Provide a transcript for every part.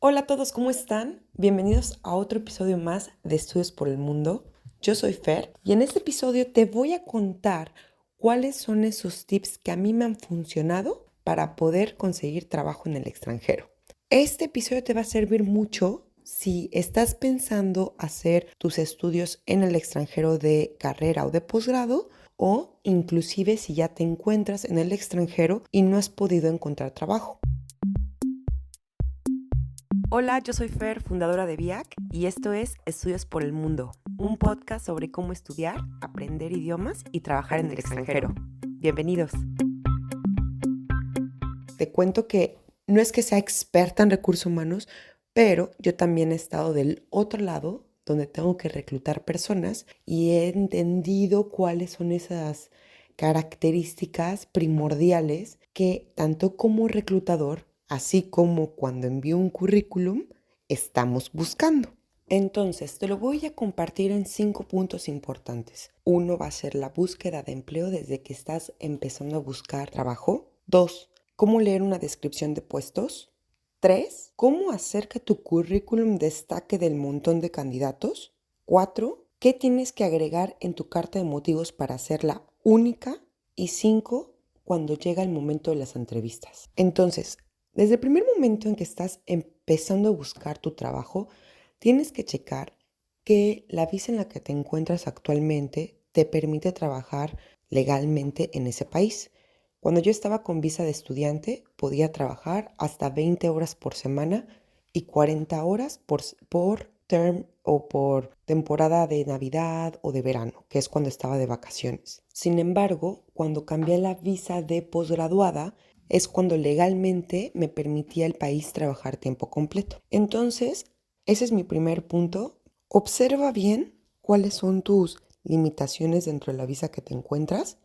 Hola a todos, ¿cómo están? Bienvenidos a otro episodio más de Estudios por el Mundo. Yo soy Fer y en este episodio te voy a contar cuáles son esos tips que a mí me han funcionado para poder conseguir trabajo en el extranjero. Este episodio te va a servir mucho si estás pensando hacer tus estudios en el extranjero de carrera o de posgrado o inclusive si ya te encuentras en el extranjero y no has podido encontrar trabajo. Hola, yo soy Fer, fundadora de VIAC, y esto es Estudios por el Mundo, un podcast sobre cómo estudiar, aprender idiomas y trabajar en el extranjero. Bienvenidos. Te cuento que no es que sea experta en recursos humanos, pero yo también he estado del otro lado, donde tengo que reclutar personas, y he entendido cuáles son esas características primordiales que tanto como reclutador, así como cuando envío un currículum, estamos buscando. Entonces, te lo voy a compartir en 5 puntos importantes. 1 va a ser la búsqueda de empleo desde que estás empezando a buscar trabajo. 2, cómo leer una descripción de puestos. 3, cómo hacer que tu currículum destaque del montón de candidatos. 4, qué tienes que agregar en tu carta de motivos para hacerla única. Y 5, cuando llega el momento de las entrevistas. Entonces, desde el primer momento en que estás empezando a buscar tu trabajo, tienes que checar que la visa en la que te encuentras actualmente te permite trabajar legalmente en ese país. Cuando yo estaba con visa de estudiante, podía trabajar hasta 20 horas por semana y 40 horas por term o por temporada de Navidad o de verano, que es cuando estaba de vacaciones. Sin embargo, cuando cambié la visa de posgraduada, es cuando legalmente me permitía el país trabajar tiempo completo. Entonces, ese es mi primer punto. Observa bien cuáles son tus limitaciones dentro de la visa que te encuentras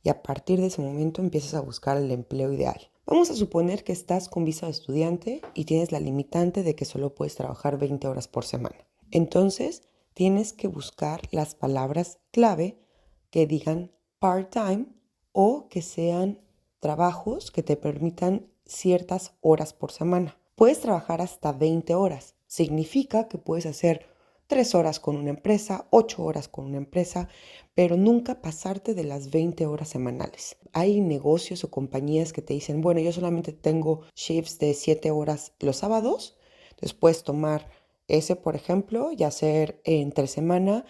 y a partir de ese momento empiezas a buscar el empleo ideal. Vamos a suponer que estás con visa de estudiante y tienes la limitante de que solo puedes trabajar 20 horas por semana. Entonces, tienes que buscar las palabras clave que digan part-time o que sean trabajos que te permitan ciertas horas por semana. Puedes trabajar hasta 20 horas. Significa que puedes hacer 3 horas con una empresa, 8 horas con una empresa, pero nunca pasarte de las 20 horas semanales. Hay negocios o compañías que te dicen, bueno, yo solamente tengo shifts de 7 horas los sábados, entonces puedes tomar ese, por ejemplo, y hacer entre semana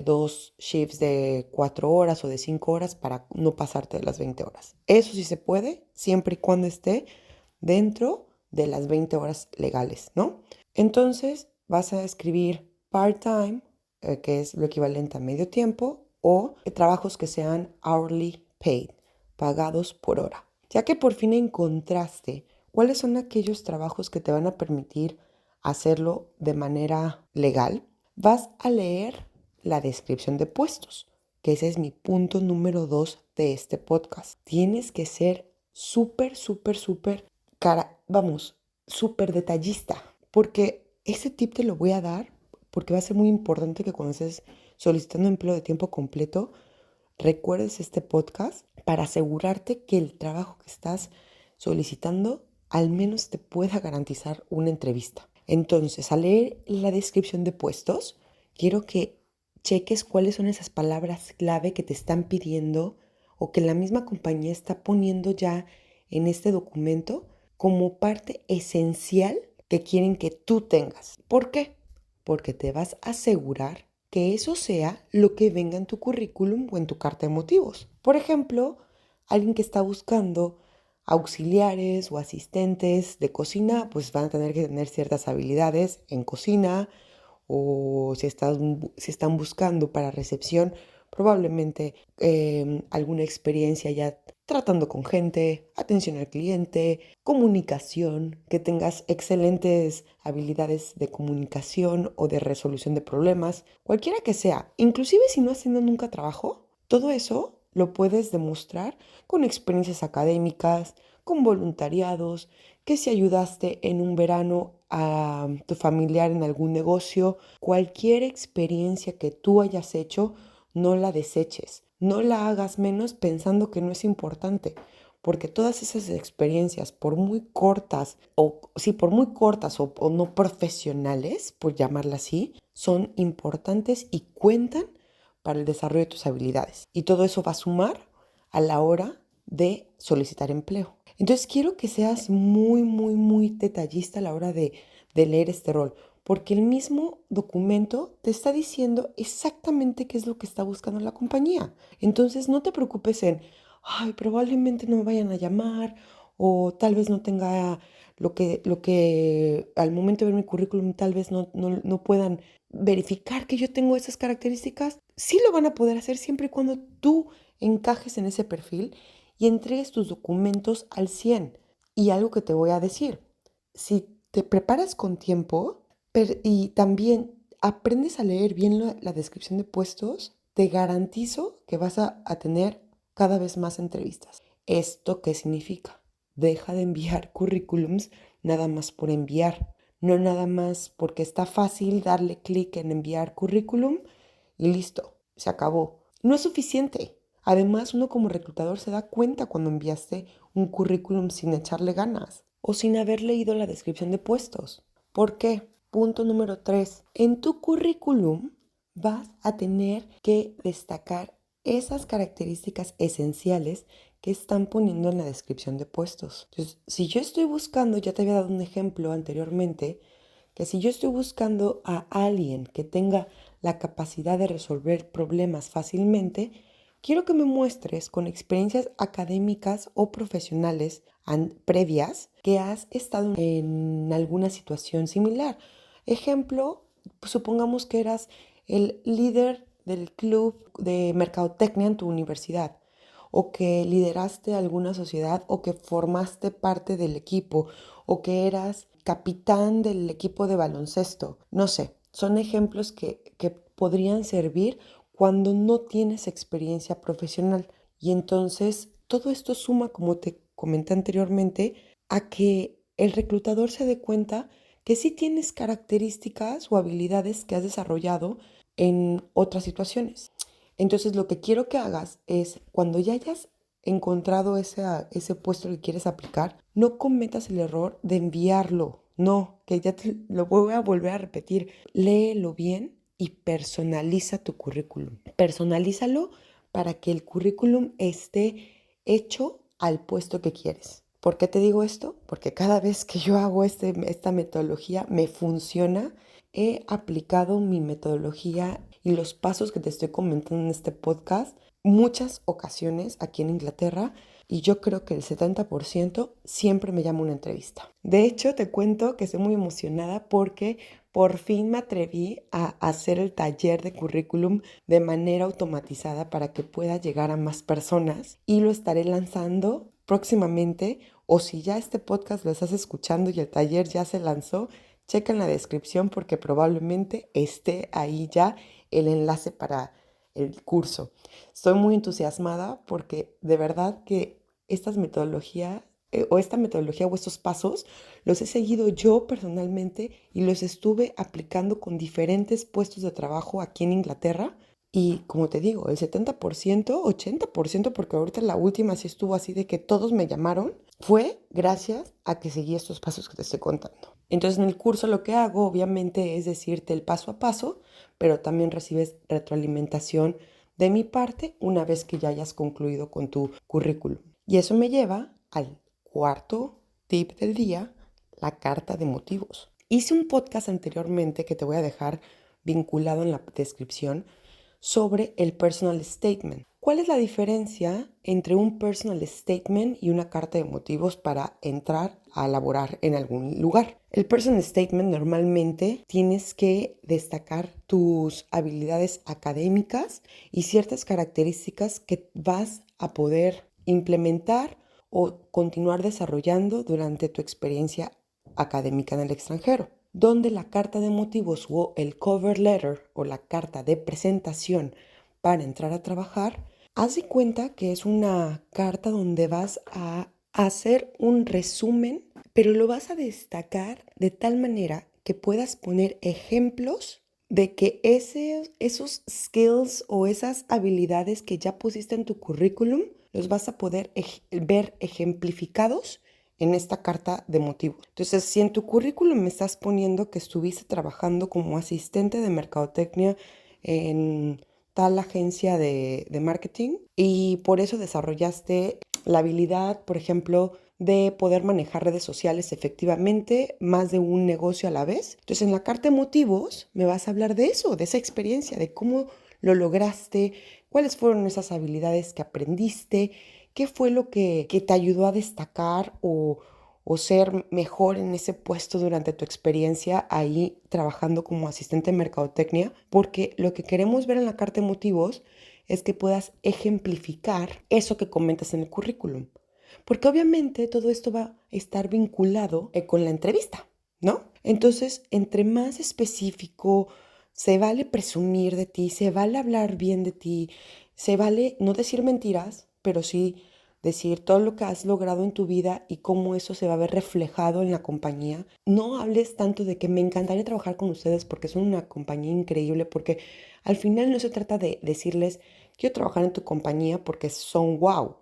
2 shifts de 4 horas o de 5 horas para no pasarte de las 20 horas. Eso sí se puede, siempre y cuando esté dentro de las 20 horas legales, ¿no? Entonces vas a escribir part-time, que es lo equivalente a medio tiempo, o trabajos que sean hourly paid, pagados por hora. Ya que por fin encontraste cuáles son aquellos trabajos que te van a permitir hacerlo de manera legal, vas a leer la descripción de puestos, que ese es mi punto número 2 de este podcast. Tienes que ser súper, súper, súper, súper detallista, porque ese tip te lo voy a dar porque va a ser muy importante que cuando estés solicitando empleo de tiempo completo, recuerdes este podcast para asegurarte que el trabajo que estás solicitando al menos te pueda garantizar una entrevista. Entonces, al leer la descripción de puestos, quiero que cheques cuáles son esas palabras clave que te están pidiendo o que la misma compañía está poniendo ya en este documento como parte esencial que quieren que tú tengas. ¿Por qué? Porque te vas a asegurar que eso sea lo que venga en tu currículum o en tu carta de motivos. Por ejemplo, alguien que está buscando auxiliares o asistentes de cocina, pues van a tener que tener ciertas habilidades en cocina, o si están buscando para recepción, probablemente alguna experiencia ya tratando con gente, atención al cliente, comunicación, que tengas excelentes habilidades de comunicación o de resolución de problemas, cualquiera que sea, inclusive si no has tenido nunca trabajo, todo eso lo puedes demostrar con experiencias académicas, con voluntariados, que si ayudaste en un verano a tu familiar en algún negocio, cualquier experiencia que tú hayas hecho, no la deseches, no la hagas menos pensando que no es importante, porque todas esas experiencias, por muy cortas, o no profesionales, por llamarla así, son importantes y cuentan para el desarrollo de tus habilidades. Y todo eso va a sumar a la hora de solicitar empleo. Entonces quiero que seas muy, muy, muy detallista a la hora de leer este rol, porque el mismo documento te está diciendo exactamente qué es lo que está buscando la compañía. Entonces no te preocupes en, ay, probablemente no me vayan a llamar o tal vez no tenga lo que al momento de ver mi currículum tal vez no puedan verificar que yo tengo esas características. Sí lo van a poder hacer siempre y cuando tú encajes en ese perfil y entregues tus documentos al 100. Y algo que te voy a decir, si te preparas con tiempo y también aprendes a leer bien la descripción de puestos, te garantizo que vas a tener cada vez más entrevistas. ¿Esto qué significa? Deja de enviar currículums nada más por enviar, no nada más porque está fácil darle clic en enviar currículum y listo, se acabó. No es suficiente. Además, uno como reclutador se da cuenta cuando enviaste un currículum sin echarle ganas o sin haber leído la descripción de puestos. ¿Por qué? Punto número 3. En tu currículum vas a tener que destacar esas características esenciales que están poniendo en la descripción de puestos. Entonces, si yo estoy buscando, ya te había dado un ejemplo anteriormente, que si yo estoy buscando a alguien que tenga la capacidad de resolver problemas fácilmente, quiero que me muestres con experiencias académicas o profesionales previas que has estado en alguna situación similar. Ejemplo, supongamos que eras el líder del club de mercadotecnia en tu universidad, o que lideraste alguna sociedad, o que formaste parte del equipo, o que eras capitán del equipo de baloncesto. No sé, son ejemplos que podrían servir cuando no tienes experiencia profesional. Y entonces todo esto suma, como te comenté anteriormente, a que el reclutador se dé cuenta que sí tienes características o habilidades que has desarrollado en otras situaciones. Entonces lo que quiero que hagas es, cuando ya hayas encontrado ese puesto que quieres aplicar, no cometas el error de enviarlo. No, que ya te lo voy a volver a repetir. Léelo bien y personaliza tu currículum. Personalízalo para que el currículum esté hecho al puesto que quieres. ¿Por qué te digo esto? Porque cada vez que yo hago esta metodología me funciona. He aplicado mi metodología y los pasos que te estoy comentando en este podcast muchas ocasiones aquí en Inglaterra y yo creo que el 70% siempre me llama una entrevista. De hecho, te cuento que estoy muy emocionada porque por fin me atreví a hacer el taller de currículum de manera automatizada para que pueda llegar a más personas y lo estaré lanzando próximamente, o si ya este podcast lo estás escuchando y el taller ya se lanzó, checa en la descripción porque probablemente esté ahí ya el enlace para el curso. Estoy muy entusiasmada porque de verdad que esta metodología o estos pasos los he seguido yo personalmente y los estuve aplicando con diferentes puestos de trabajo aquí en Inglaterra. Y como te digo, el 70%, 80%, porque ahorita la última sí estuvo así de que todos me llamaron, fue gracias a que seguí estos pasos que te estoy contando. Entonces en el curso lo que hago obviamente es decirte el paso a paso, pero también recibes retroalimentación de mi parte una vez que ya hayas concluido con tu currículum. Y eso me lleva al cuarto tip del día, la carta de motivos. Hice un podcast anteriormente que te voy a dejar vinculado en la descripción sobre el personal statement. ¿Cuál es la diferencia entre un personal statement y una carta de motivos para entrar a laborar en algún lugar? El personal statement normalmente tienes que destacar tus habilidades académicas y ciertas características que vas a poder implementar o continuar desarrollando durante tu experiencia académica en el extranjero, donde la carta de motivos o el cover letter o la carta de presentación para entrar a trabajar, haz de cuenta que es una carta donde vas a hacer un resumen, pero lo vas a destacar de tal manera que puedas poner ejemplos de que esos skills o esas habilidades que ya pusiste en tu currículum los vas a poder ver ejemplificados en esta carta de motivos. Entonces, si en tu currículum me estás poniendo que estuviste trabajando como asistente de mercadotecnia en tal agencia de marketing y por eso desarrollaste la habilidad, por ejemplo, de poder manejar redes sociales efectivamente, más de un negocio a la vez. Entonces, en la carta de motivos me vas a hablar de eso, de esa experiencia, de cómo lo lograste, cuáles fueron esas habilidades que aprendiste, qué fue lo que te ayudó a destacar o ser mejor en ese puesto durante tu experiencia ahí trabajando como asistente de mercadotecnia, porque lo que queremos ver en la carta de motivos es que puedas ejemplificar eso que comentas en el currículum. Porque obviamente todo esto va a estar vinculado con la entrevista, ¿no? Entonces, entre más específico, se vale presumir de ti, se vale hablar bien de ti, se vale no decir mentiras, pero sí decir todo lo que has logrado en tu vida y cómo eso se va a ver reflejado en la compañía. No hables tanto de que me encantaría trabajar con ustedes porque son una compañía increíble, porque al final no se trata de decirles quiero trabajar en tu compañía porque son wow,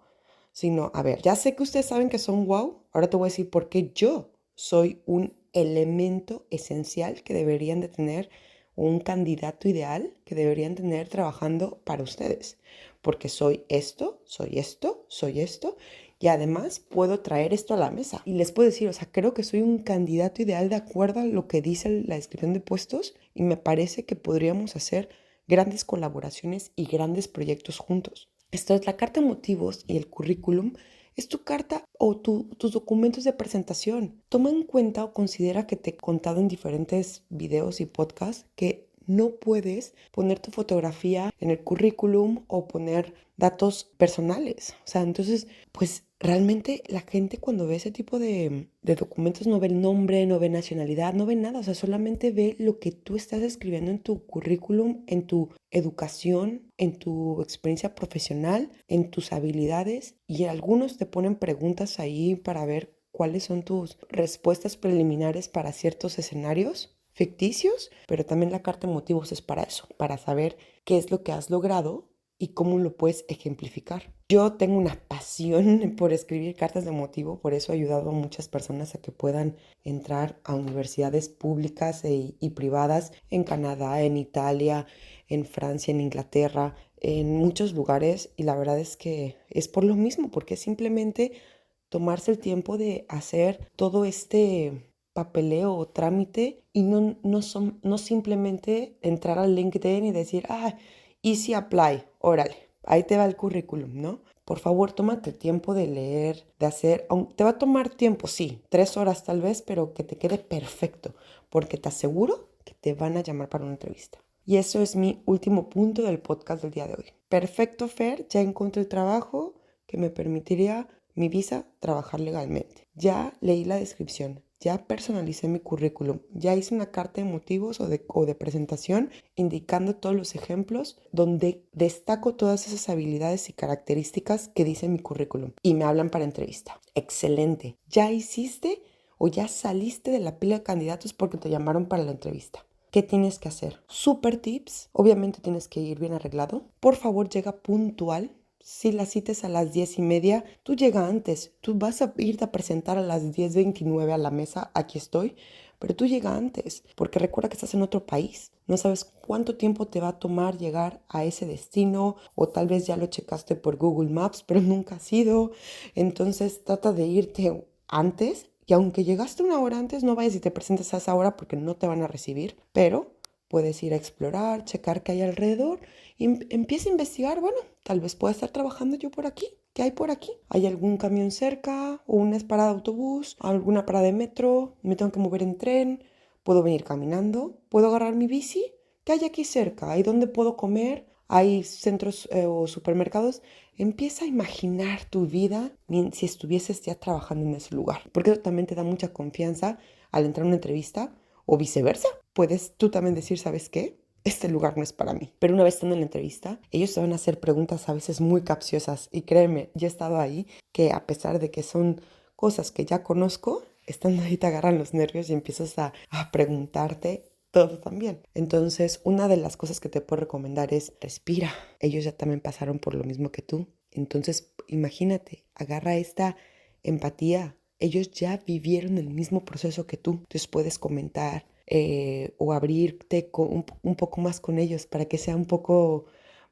sino, a ver, ya sé que ustedes saben que son wow, ahora te voy a decir por qué yo soy un elemento esencial que deberían de tener, un candidato ideal que deberían tener trabajando para ustedes, porque soy esto, soy esto, soy esto, y además puedo traer esto a la mesa. Y les puedo decir, o sea, creo que soy un candidato ideal de acuerdo a lo que dice la descripción de puestos y me parece que podríamos hacer grandes colaboraciones y grandes proyectos juntos. Esto es la carta de motivos y el currículum. Es tu carta o tus documentos de presentación. Toma en cuenta o considera que te he contado en diferentes videos y podcasts que no puedes poner tu fotografía en el currículum o poner datos personales. O sea, entonces, pues realmente la gente cuando ve ese tipo de documentos no ve el nombre, no ve nacionalidad, no ve nada. O sea, solamente ve lo que tú estás escribiendo en tu currículum, en tu educación, en tu experiencia profesional, en tus habilidades. Y algunos te ponen preguntas ahí para ver cuáles son tus respuestas preliminares para ciertos escenarios ficticios, pero también la carta de motivos es para eso, para saber qué es lo que has logrado y cómo lo puedes ejemplificar. Yo tengo una pasión por escribir cartas de motivo, por eso he ayudado a muchas personas a que puedan entrar a universidades públicas y privadas en Canadá, en Italia, en Francia, en Inglaterra, en muchos lugares, y la verdad es que es por lo mismo, porque es simplemente tomarse el tiempo de hacer todo este papeleo o trámite y no simplemente entrar al LinkedIn y decir, easy apply, órale, ahí te va el currículum, ¿no? Por favor, tómate el tiempo de leer, de hacer, te va a tomar tiempo, sí, 3 horas tal vez, pero que te quede perfecto, porque te aseguro que te van a llamar para una entrevista. Y eso es mi último punto del podcast del día de hoy. Perfecto, Fer, ya encontré el trabajo que me permitiría mi visa trabajar legalmente. Ya leí la descripción, ya personalicé mi currículum, ya hice una carta de motivos o de presentación indicando todos los ejemplos donde destaco todas esas habilidades y características que dice mi currículum y me hablan para entrevista. Excelente. Ya hiciste o ya saliste de la pila de candidatos porque te llamaron para la entrevista. ¿Qué tienes que hacer? Super tips. Obviamente tienes que ir bien arreglado. Por favor, llega puntual. Si la cita es a las 10:30, tú llega antes. Tú vas a irte a presentar a las 10:29 a la mesa. Aquí estoy. Pero tú llega antes. Porque recuerda que estás en otro país. No sabes cuánto tiempo te va a tomar llegar a ese destino. O tal vez ya lo checaste por Google Maps, pero nunca has ido. Entonces trata de irte antes. Y aunque llegaste una hora antes, no vayas y te presentes a esa hora porque no te van a recibir. Pero puedes ir a explorar, checar qué hay alrededor y empieza a investigar. Bueno, tal vez pueda estar trabajando yo por aquí. ¿Qué hay por aquí? ¿Hay algún camión cerca? ¿O una parada de autobús? ¿Alguna parada de metro? ¿Me tengo que mover en tren? ¿Puedo venir caminando? ¿Puedo agarrar mi bici? ¿Qué hay aquí cerca? ¿Hay dónde puedo comer? ¿Hay centros o supermercados? Empieza a imaginar tu vida si estuvieses ya trabajando en ese lugar, porque eso también te da mucha confianza al entrar a una entrevista o viceversa. Puedes tú también decir, ¿sabes qué? Este lugar no es para mí. Pero una vez estando en la entrevista, ellos te van a hacer preguntas a veces muy capciosas. Y créeme, yo he estado ahí, que a pesar de que son cosas que ya conozco, estando ahí te agarran los nervios y empiezas a preguntarte todo también. Entonces, una de las cosas que te puedo recomendar es respira. Ellos ya también pasaron por lo mismo que tú. Entonces, imagínate, agarra esta empatía. Ellos ya vivieron el mismo proceso que tú. Entonces puedes comentar o abrirte un poco más con ellos para que sea un poco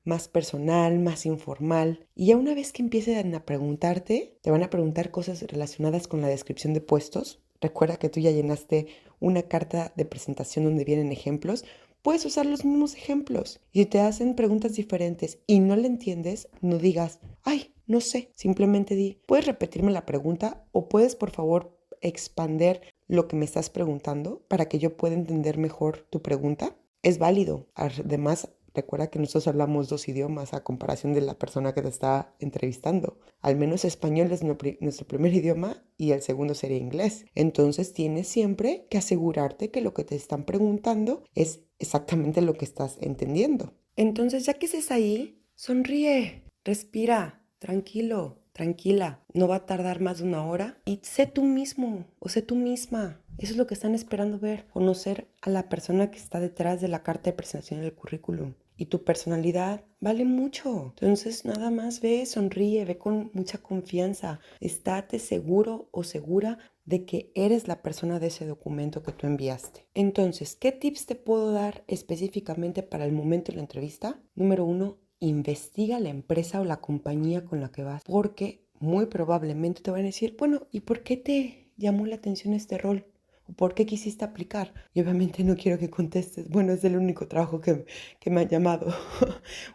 más personal, más informal. Y ya una vez que empiecen a preguntarte, te van a preguntar cosas relacionadas con la descripción de puestos. Recuerda que tú ya llenaste una carta de presentación donde vienen ejemplos. Puedes usar los mismos ejemplos. Y si te hacen preguntas diferentes y no le entiendes, no digas, ay, no sé. Simplemente di, ¿puedes repetirme la pregunta? O puedes, por favor, expander lo que me estás preguntando para que yo pueda entender mejor tu pregunta. Es válido. Además, recuerda que nosotros hablamos 2 idiomas a comparación de la persona que te está entrevistando. Al menos español es nuestro primer idioma y el segundo sería inglés. Entonces tienes siempre que asegurarte que lo que te están preguntando es exactamente lo que estás entendiendo. Entonces, ya que estés ahí, sonríe, respira, tranquilo, tranquila. No va a tardar más de 1 hora y sé tú mismo o sé tú misma. Eso es lo que están esperando ver, conocer a la persona que está detrás de la carta de presentación del currículum. Y tu personalidad vale mucho. Entonces nada más ve, sonríe, ve con mucha confianza. Estate seguro o segura de que eres la persona de ese documento que tú enviaste. Entonces, ¿qué tips te puedo dar específicamente para el momento de la entrevista? Número 1, investiga la empresa o la compañía con la que vas, porque muy probablemente te van a decir, bueno, ¿y por qué te llamó la atención este rol? ¿Por qué quisiste aplicar? Y obviamente no quiero que contestes, bueno, es el único trabajo que me han llamado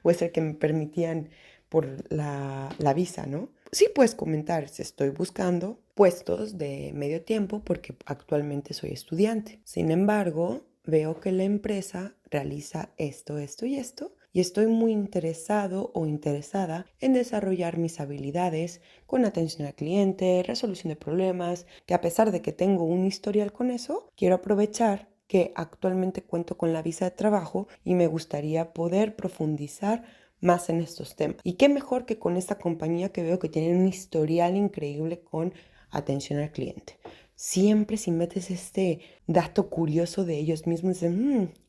o es el que me permitían por la visa, ¿no? Sí puedes comentar si estoy buscando puestos de medio tiempo porque actualmente soy estudiante. Sin embargo, veo que la empresa realiza esto, esto y esto. Y estoy muy interesado o interesada en desarrollar mis habilidades con atención al cliente, resolución de problemas, que a pesar de que tengo un historial con eso, quiero aprovechar que actualmente cuento con la visa de trabajo y me gustaría poder profundizar más en estos temas. Y qué mejor que con esta compañía que veo que tiene un historial increíble con atención al cliente. Siempre si metes este dato curioso de ellos mismos,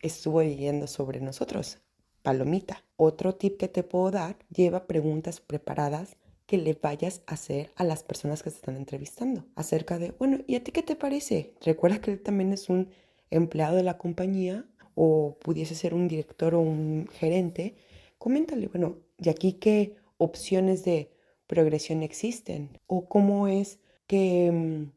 estuvo leyendo sobre nosotros. Palomita. Otro tip que te puedo dar, lleva preguntas preparadas que le vayas a hacer a las personas que se están entrevistando acerca de, bueno, ¿y a ti qué te parece? Recuerda que él también es un empleado de la compañía o pudiese ser un director o un gerente. Coméntale, bueno, ¿y aquí qué opciones de progresión existen? ¿O cómo es que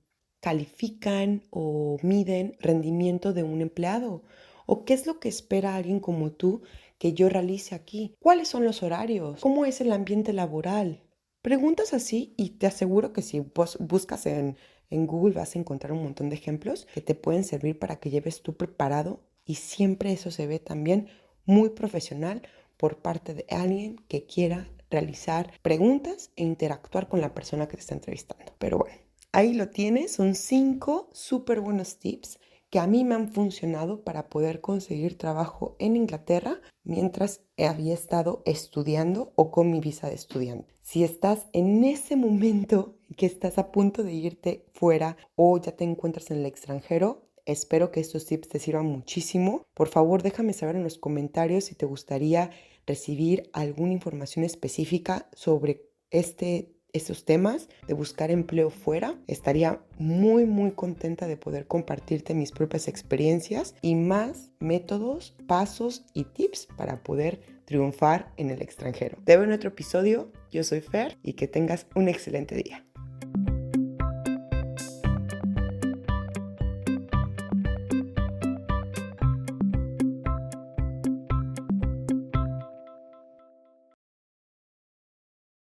califican o miden rendimiento de un empleado? ¿O qué es lo que espera alguien como tú que yo realice aquí? ¿Cuáles son los horarios? ¿Cómo es el ambiente laboral? Preguntas así y te aseguro que si buscas en Google vas a encontrar un montón de ejemplos que te pueden servir para que lleves tú preparado y siempre eso se ve también muy profesional por parte de alguien que quiera realizar preguntas e interactuar con la persona que te está entrevistando. Pero bueno, ahí lo tienes, son 5 súper buenos tips que a mí me han funcionado para poder conseguir trabajo en Inglaterra mientras había estado estudiando o con mi visa de estudiante. Si estás en ese momento que estás a punto de irte fuera o ya te encuentras en el extranjero, espero que estos tips te sirvan muchísimo. Por favor, déjame saber en los comentarios si te gustaría recibir alguna información específica sobre estos temas de buscar empleo fuera. Estaría muy muy contenta de poder compartirte mis propias experiencias y más métodos, pasos y tips para poder triunfar en el extranjero. Te veo en otro episodio. Yo soy Fer y que tengas un excelente día.